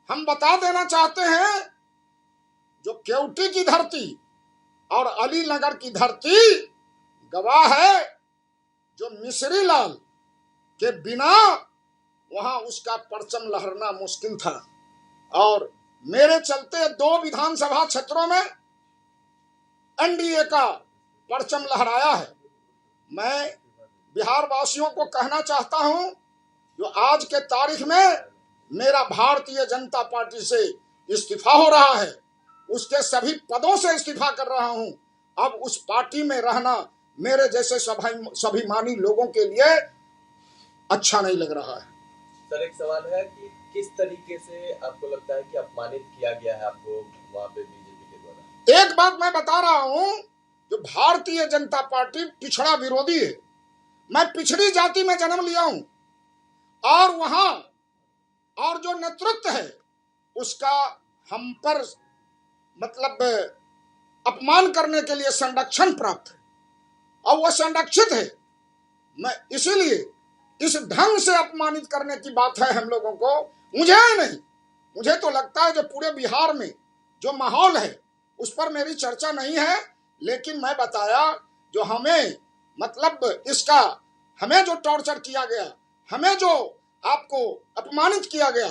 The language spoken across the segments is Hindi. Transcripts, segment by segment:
हम बता देना चाहते हैं, जो केवटी की धरती और अलीनगर की धरती गवाह है, जो मिश्री लाल के बिना वहां उसका परचम लहरना मुश्किल था। और मेरे चलते 2 विधानसभा क्षेत्रों में एनडीए का परचम लहराया है। मैं बिहार वासियों को कहना चाहता हूं, जो आज के तारीख में मेरा भारतीय जनता पार्टी से इस्तीफा हो रहा है, उसके सभी पदों से इस्तीफा कर रहा हूं। अब उस पार्टी में रहना मेरे जैसे स्वाभिमानी लोगों के लिए अच्छा नहीं लग रहा है। सर, एक सवाल है कि किस तरीके से आपको लगता है कि अपमानित किया गया है आपको वहां पे बीजेपी के द्वारा? एक बात मैं बता रहा हूं, जो भारतीय जनता पार्टी पिछड़ा विरोधी है। मैं पिछड़ी जाति में जन्म लिया हूं, और वहां और जो नेतृत्व है उसका हम पर मतलब अपमान करने के लिए संरक्षण प्राप्त है, और वह संरक्षित है। मैं इसीलिए इस ढंग से अपमानित करने की बात है हम लोगों को, मुझे नहीं, मुझे तो लगता है जो पूरे बिहार में जो माहौल है उस पर मेरी चर्चा नहीं है। लेकिन मैं बताया, जो हमें मतलब इसका हमें जो टॉर्चर किया गया, हमें जो आपको अपमानित किया गया,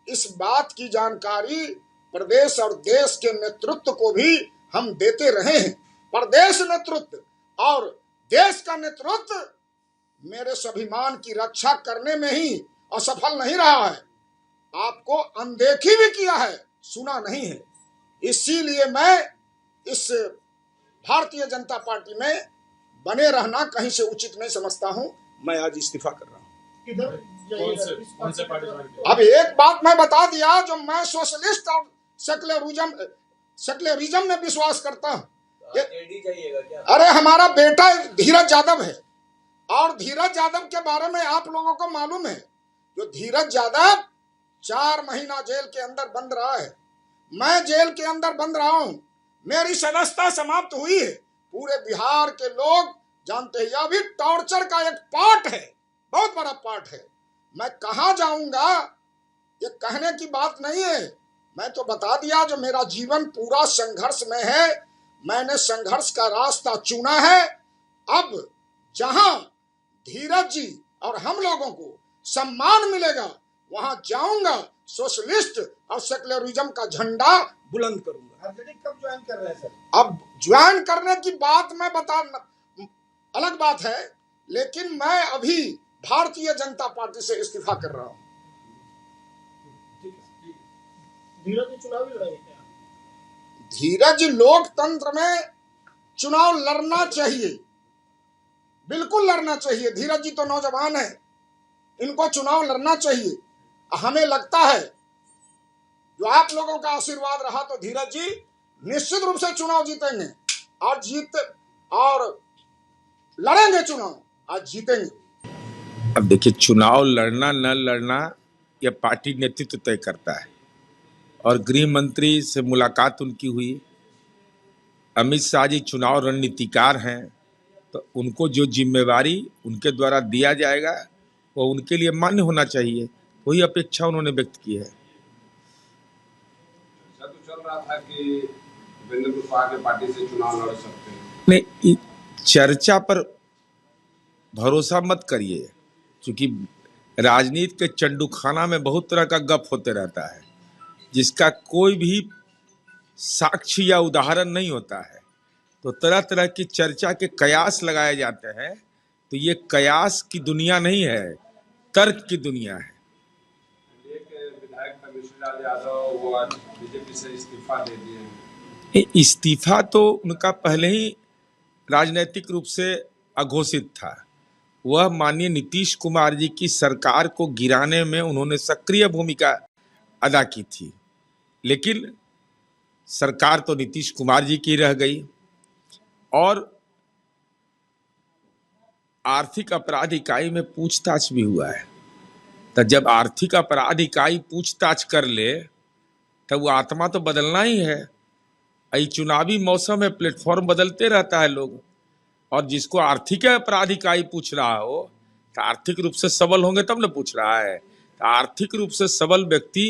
इस बात की जानकारी प्रदेश और देश के नेतृत्व को भी हम देते रहे हैं। प्रदेश नेतृत्व और देश का नेतृत्व मेरे स्वाभिमान की रक्षा करने में ही असफल नहीं रहा है, आपको अनदेखी भी किया है, सुना नहीं है। इसीलिए मैं इस भारतीय जनता पार्टी में बने रहना कहीं से उचित नहीं समझता हूं। मैं आज इस्तीफा कर रहा हूं। अब एक बात मैं बता दिया, जो मैं सोशलिस्ट और सेक्युलरिज्म में विश्वास करता हूं। अरे हमारा बेटा धीरज यादव है, और धीरज यादव के बारे में आप लोगों को मालूम है, जो धीरज यादव 4 महीना जेल के अंदर बंद रहा है। मैं जेल के अंदर बंद रहा हूं, मेरी सदस्यता समाप्त हुई है। पूरे बिहार के लोग जानते हैं, यह भी टॉर्चर का एक पार्ट है, बहुत बड़ा पार्ट है। मैं कहां जाऊंगा ये कहने की बात नहीं है। मैं तो बता दिया, जो मेरा जीवन पूरा संघर्ष में है, मैंने संघर्ष का रास्ता चुना है। अब जहां धीरज जी और हम लोगों को सम्मान मिलेगा, वहां जाऊंगा, सोशलिस्ट और सेक्युलरिज्म का झंडा बुलंद करूंगा। कब ज्वाइन कर रहे हैं सर? अब ज्वाइन करने की बात मैं बता, अलग बात है, लेकिन मैं अभी भारतीय जनता पार्टी से इस्तीफा कर रहा हूं। धीरज चुनावी लड़ाई क्या? धीरज, लोकतंत्र में चुनाव लड़ना चाहिए, बिल्कुल लड़ना चाहिए। धीरज जी तो नौजवान है, इनको चुनाव लड़ना चाहिए। हमें लगता है, जो आप लोगों का आशीर्वाद रहा, तो धीरज जी निश्चित रूप से चुनाव जीतेंगे, और लड़ेंगे चुनाव, आज जीतेंगे। अब देखिए, चुनाव लड़ना न लड़ना यह पार्टी नेतृत्व तय करता है, और गृह मंत्री से मुलाकात उनकी हुई। अमित शाह जी चुनाव रणनीतिकार हैं, तो उनको जो जिम्मेवारी उनके द्वारा दिया जाएगा वो उनके लिए मान्य होना चाहिए, वही अपेक्षा उन्होंने व्यक्त की है। तो चल रहा था कि उपेंद्र कुशवाहा के पार्टी से चुनाव लड़ सकते हैं। नहीं, चर्चा पर भरोसा मत करिए, क्योंकि राजनीति के चंडूखाना में बहुत तरह का गप होते रहता है, जिसका कोई भी साक्ष्य या उदाहरण नहीं होता है। तो तरह तरह की चर्चा के कयास लगाए जाते हैं, तो ये कयास की दुनिया नहीं है, तर्क की दुनिया है। एक विधायक मिश्री यादव वो आज बीजेपी से इस्तीफा दे दिए हैं। इस्तीफा तो उनका पहले ही राजनीतिक रूप से अघोषित था। वह माननीय नीतीश कुमार जी की सरकार को गिराने में उन्होंने सक्रिय भूमिका अदा की थी, लेकिन सरकार तो नीतीश कुमार जी की रह गई। और आर्थिक अपराध इकाई में पूछताछ भी हुआ है, तो जब आर्थिक अपराध इकाई पूछताछ कर ले तब वो आत्मा तो बदलना ही है। यही चुनावी मौसम में प्लेटफॉर्म बदलते रहता है लोग, और जिसको आर्थिक अपराध इकाई पूछ रहा हो तो आर्थिक रूप से सबल होंगे तब न पूछ रहा है। तो आर्थिक रूप से सबल व्यक्ति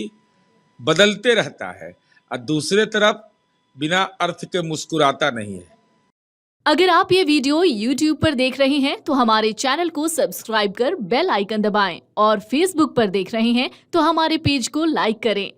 बदलते रहता है और दूसरे तरफ बिना अर्थ के मुस्कुराता नहीं है। अगर आप ये वीडियो YouTube पर देख रहे हैं तो हमारे चैनल को सब्सक्राइब कर बेल आइकन दबाएं और Facebook पर देख रहे हैं तो हमारे पेज को लाइक करें।